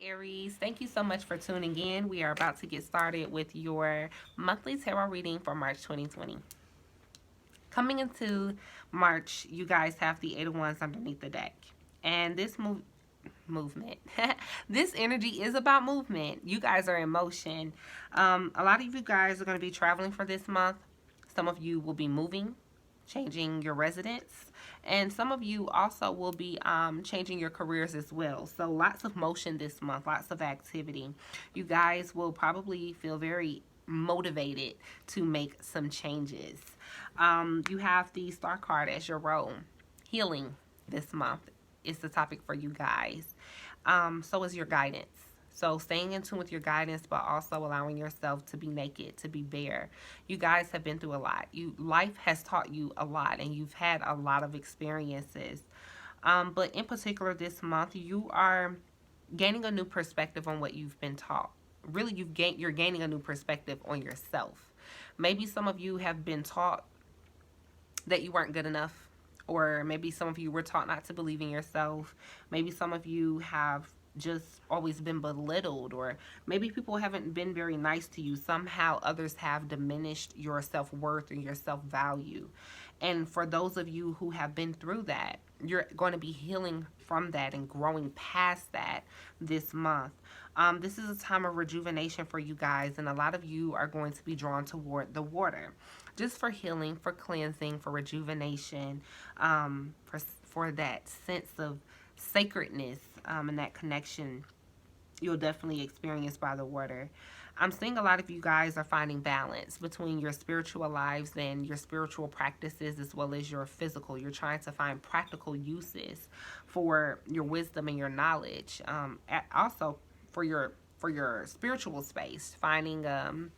Aries. Thank you so much for tuning in. We are about to get started with your monthly tarot reading for March 2020. Coming into March, you guys have the Eight of Wands underneath the deck. And this movement, this energy is about movement. You guys are in motion. A lot of you guys are going to be traveling for this month. Some of you will be moving, changing your residence, and some of you also will be changing your careers as well. So lots of motion this month, lots of activity. You guys will probably feel very motivated to make some changes. You have the star card as your role. Healing this month is the topic for you guys. So is your guidance. So staying in tune with your guidance, but also allowing yourself to be naked, to be bare. You guys have been through a lot. Life has taught you a lot, and you've had a lot of experiences. But in particular, this month, you are gaining a new perspective on what you've been taught. Really, you're gaining a new perspective on yourself. Maybe some of you have been taught that you weren't good enough, or maybe some of you were taught not to believe in yourself. Maybe some of you have just always been belittled, or maybe people haven't been very nice to you. Somehow others have diminished your self-worth or your self-value. And for those of you who have been through that, you're going to be healing from that and growing past that this month. This is a time of rejuvenation for you guys, and a lot of you are going to be drawn toward the water, just for healing, for cleansing, for rejuvenation, for that sense of sacredness, and that connection you'll definitely experience by the water. I'm seeing a lot of you guys are finding balance between your spiritual lives and your spiritual practices, as well as your physical. You're trying to find practical uses for your wisdom and your knowledge. Also for your spiritual space, finding a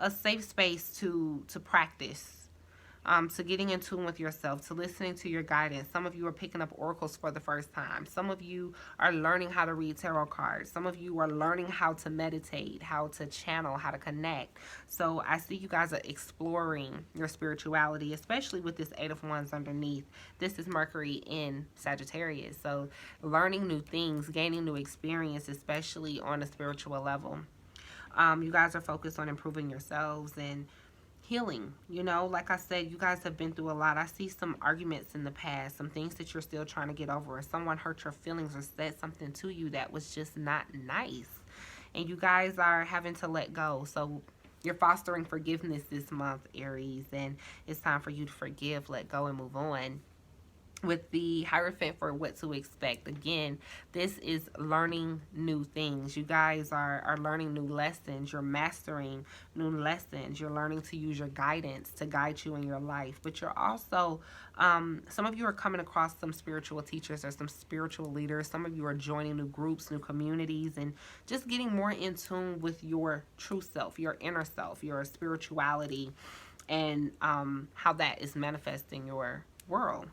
safe space to practice, to getting in tune with yourself, to listening to your guidance. Some of you are picking up oracles for the first time. Some of you are learning how to read tarot cards. Some of you are learning how to meditate, how to channel, how to connect. So I see you guys are exploring your spirituality, especially with this Eight of Wands underneath. This is Mercury in Sagittarius. So learning new things, gaining new experience, especially on a spiritual level. You guys are focused on improving yourselves and healing. Like I said, you guys have been through a lot. I see some arguments in the past, some things that you're still trying to get over, or someone hurt your feelings or said something to you that was just not nice, and you guys are having to let go. So you're fostering forgiveness this month, Aries, and it's time for you to forgive, let go, and move on. With the Hierophant for what to expect. Again, this is learning new things. You guys are learning new lessons. You're mastering new lessons. You're learning to use your guidance to guide you in your life. But you're also, some of you are coming across some spiritual teachers or some spiritual leaders. Some of you are joining new groups, new communities, and just getting more in tune with your true self, your inner self, your spirituality, and how that is manifesting your world.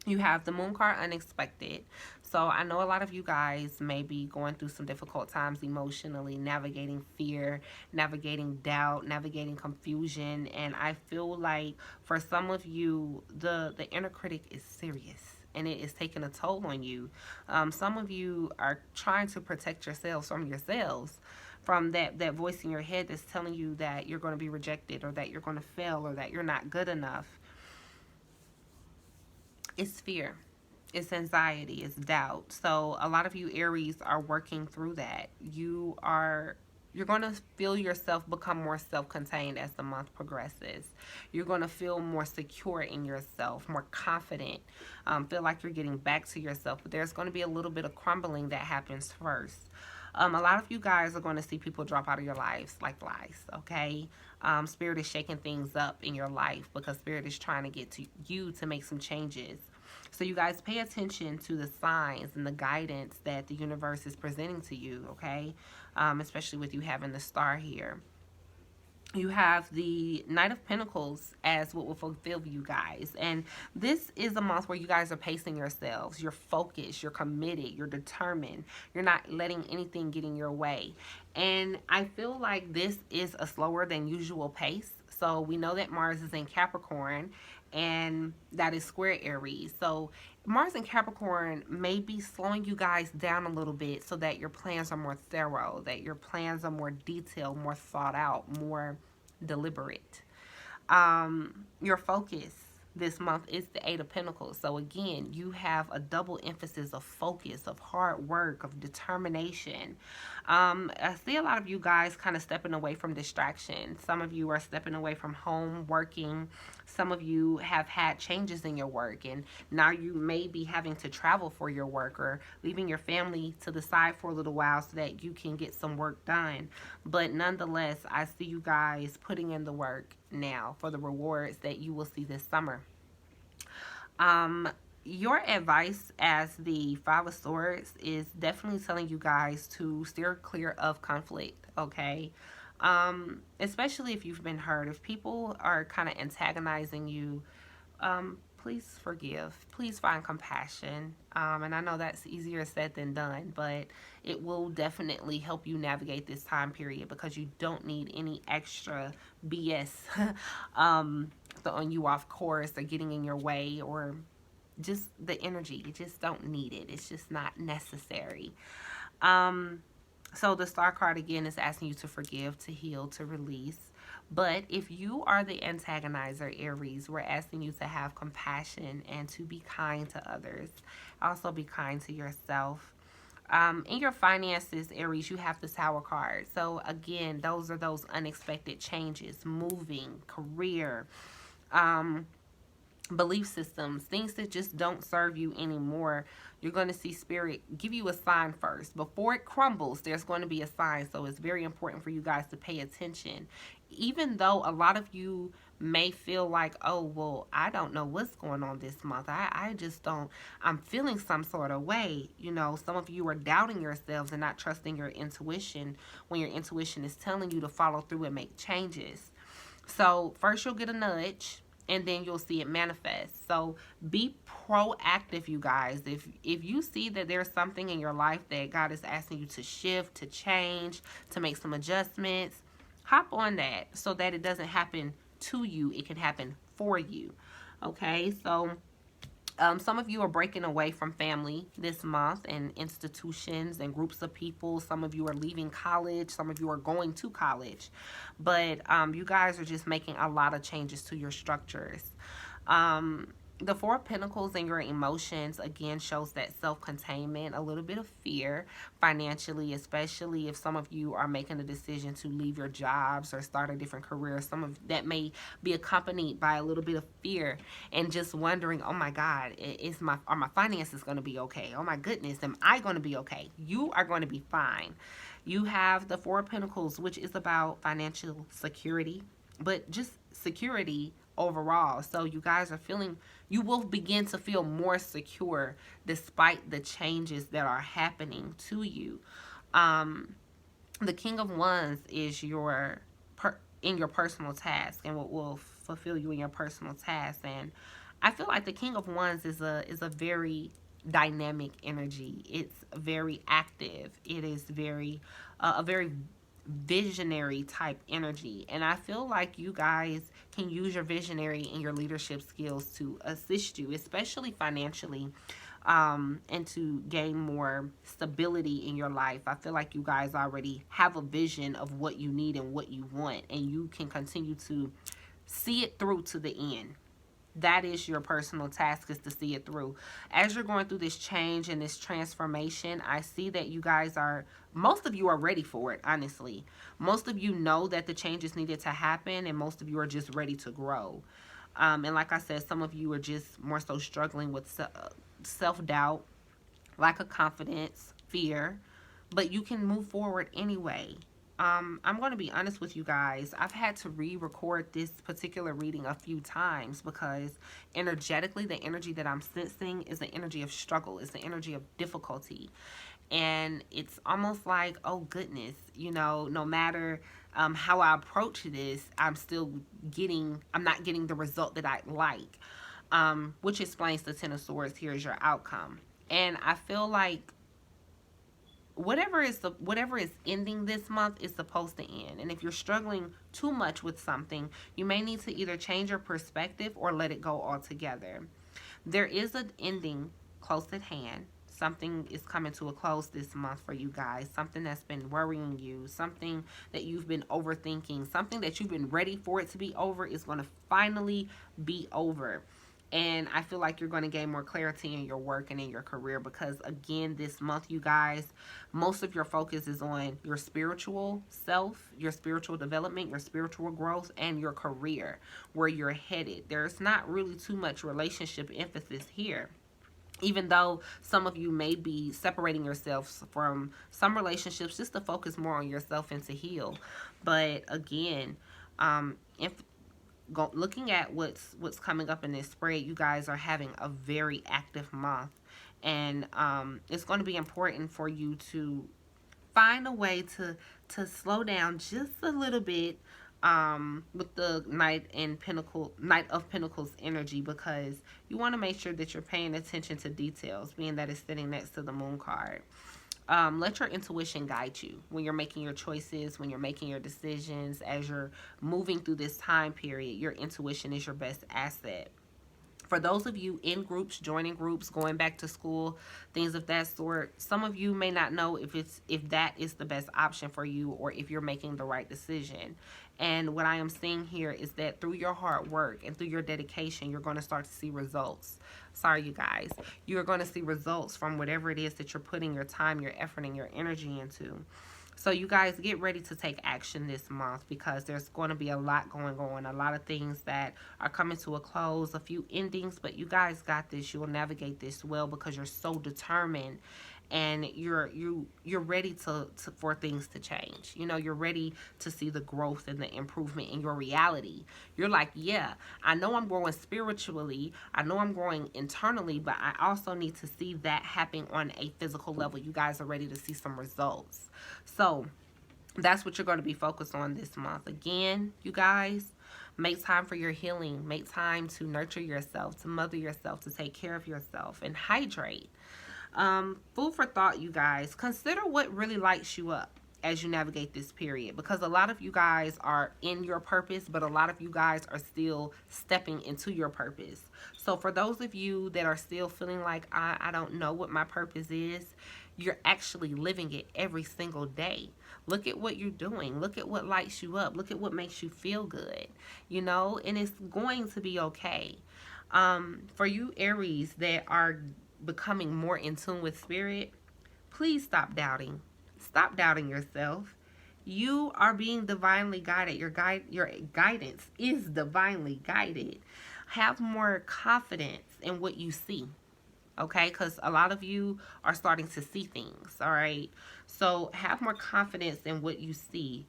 You have the Moon card, Unexpected. So I know a lot of you guys may be going through some difficult times emotionally, navigating fear, navigating doubt, navigating confusion. And I feel like for some of you, the inner critic is serious, and it is taking a toll on you. Some of you are trying to protect yourselves from yourselves, from that voice in your head that's telling you that you're going to be rejected, or that you're going to fail, or that you're not good enough. It's fear, it's anxiety, it's doubt. So a lot of you Aries are working through that. You're going to feel yourself become more self-contained as the month progresses. You're going to feel more secure in yourself, more confident, feel like you're getting back to yourself. But there's going to be a little bit of crumbling that happens first. A lot of you guys are going to see people drop out of your lives like flies, okay? Spirit is shaking things up in your life because Spirit is trying to get to you to make some changes. So you guys pay attention to the signs and the guidance that the universe is presenting to you, okay? Especially with you having the star here. You have the Knight of Pentacles as what will fulfill you guys. And this is a month where you guys are pacing yourselves. You're focused. You're committed. You're determined. You're not letting anything get in your way. And I feel like this is a slower than usual pace. So we know that Mars is in Capricorn, and that is square Aries. So Mars and Capricorn may be slowing you guys down a little bit so that your plans are more thorough, that your plans are more detailed, more thought out, more deliberate. Your focus this month is the Eight of Pentacles. So again, you have a double emphasis of focus, of hard work, of determination. I see a lot of you guys kind of stepping away from distraction. Some of you are stepping away from home, working. Some of you have had changes in your work, and now you may be having to travel for your work or leaving your family to the side for a little while so that you can get some work done. But nonetheless, I see you guys putting in the work now for the rewards that you will see this summer. Um, your advice as the Five of Swords is definitely telling you guys to steer clear of conflict, okay? Especially if you've been hurt. If people are kind of antagonizing you, please forgive. Please find compassion. And I know that's easier said than done, but it will definitely help you navigate this time period because you don't need any extra BS throwing you off course or getting in your way, or just the energy. You just don't need it. It's just not necessary. Um, so the Star card again is asking you to forgive, to heal, to release. But if you are the antagonizer, Aries, we're asking you to have compassion and to be kind to others. Also be kind to yourself. In your finances, Aries, you have the Tower card. So again, those are those unexpected changes, moving, career, um, belief systems, things that just don't serve you anymore. You're going to see spirit give you a sign first. Before it crumbles, there's going to be a sign. So it's very important for you guys to pay attention. Even though a lot of you may feel like, oh, well, I don't know what's going on this month. I just don't, I'm feeling some sort of way. You know, some of you are doubting yourselves and not trusting your intuition when your intuition is telling you to follow through and make changes. So first you'll get a nudge and then you'll see it manifest. So be proactive, you guys. If you see that there's something in your life that God is asking you to shift, to change, to make some adjustments, hop on that so that it doesn't happen to you. It can happen for you. Okay, so some of you are breaking away from family this month and institutions and groups of people. Some of you are leaving college. Some of you are going to college. But you guys are just making a lot of changes to your structures. Um, the Four of Pentacles and your emotions again shows that self-containment, a little bit of fear financially, especially if some of you are making a decision to leave your jobs or start a different career. Some of that may be accompanied by a little bit of fear and just wondering, oh my God, are my finances going to be okay? Oh my goodness, am I going to be okay? You are going to be fine. You have the Four of Pentacles, which is about financial security, but just security overall. So you guys are feeling, you will begin to feel more secure despite the changes that are happening to you. The King of Wands is in your personal task and what will fulfill you in your personal task. And I feel like the King of Wands is a very dynamic energy. It's very active. It is very a very visionary type energy, and I feel like you guys can use your visionary and your leadership skills to assist you, especially financially, and to gain more stability in your life. I feel like you guys already have a vision of what you need and what you want, and you can continue to see it through to the end. That is your personal task, is to see it through. As you're going through this change and this transformation, I see that you guys are, most of you are ready for it, honestly. Most of you know that the changes needed to happen, and most of you are just ready to grow. And like I said, some of you are just more so struggling with self-doubt, lack of confidence, fear, but you can move forward anyway. I'm going to be honest with you guys. I've had to re-record this particular reading a few times because energetically, the energy that I'm sensing is the energy of struggle. It's the energy of difficulty. And it's almost like, oh goodness, you know, no matter how I approach this, I'm not getting the result that I like. Which explains the Ten of Swords. Here's your outcome. And I feel like whatever is ending this month is supposed to end. And if you're struggling too much with something, you may need to either change your perspective or let it go altogether. There is an ending close at hand. Something is coming to a close this month for you guys. Something that's been worrying you, something that you've been overthinking, something that you've been ready for it to be over is going to finally be over. And I feel like you're going to gain more clarity in your work and in your career because, again, this month, you guys, most of your focus is on your spiritual self, your spiritual development, your spiritual growth, and your career, where you're headed. There's not really too much relationship emphasis here, even though some of you may be separating yourselves from some relationships just to focus more on yourself and to heal. But again, if looking at what's coming up in this spread, you guys are having a very active month, and it's going to be important for you to find a way to slow down just a little bit with the Knight of Pentacles energy, because you want to make sure that you're paying attention to details, being that it's sitting next to the Moon card. Let your intuition guide you when you're making your choices, when you're making your decisions, as you're moving through this time period. Your intuition is your best asset. For those of you in groups, joining groups, going back to school, things of that sort, some of you may not know if that is the best option for you or if you're making the right decision. And what I am seeing here is that through your hard work and through your dedication, you're going to start to see results. Sorry, you guys. You're going to see results from whatever it is that you're putting your time, your effort, and your energy into. So you guys get ready to take action this month, because there's going to be a lot going on, a lot of things that are coming to a close, a few endings, but you guys got this. You'll navigate this well because you're so determined, and you're ready for things to change. You know, you're ready to see the growth and the improvement in your reality. You're like, yeah, I know I'm growing spiritually, I know I'm growing internally, but I also need to see that happen on a physical level. You guys are ready to see some results. So that's what you're going to be focused on this month. Again, you guys, make time for your healing. Make time to nurture yourself, to mother yourself, to take care of yourself, and hydrate. Food for thought, you guys. Consider what really lights you up as you navigate this period, because a lot of you guys are in your purpose, but a lot of you guys are still stepping into your purpose. So for those of you that are still feeling like, I don't know what my purpose is, you're actually living it every single day. Look at what you're doing. Look at what lights you up. Look at what makes you feel good, you know, and it's going to be okay. For you Aries that are becoming more in tune with spirit, please stop doubting. Stop doubting yourself. You are being divinely guided. Your guidance is divinely guided. Have more confidence in what you see. Okay, because a lot of you are starting to see things. All right, so have more confidence in what you see.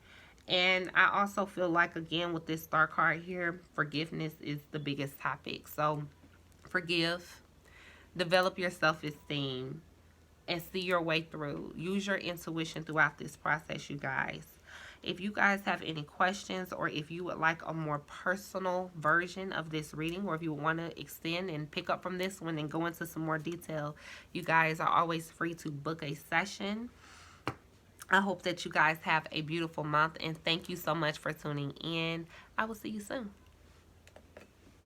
And I also feel like, again, with this star card here, forgiveness is the biggest topic. So forgive, develop your self-esteem, and see your way through. Use your intuition throughout this process, you guys. If you guys have any questions, or if you would like a more personal version of this reading, or if you want to extend and pick up from this one and go into some more detail, you guys are always free to book a session. I hope that you guys have a beautiful month, and thank you so much for tuning in. I will see you soon.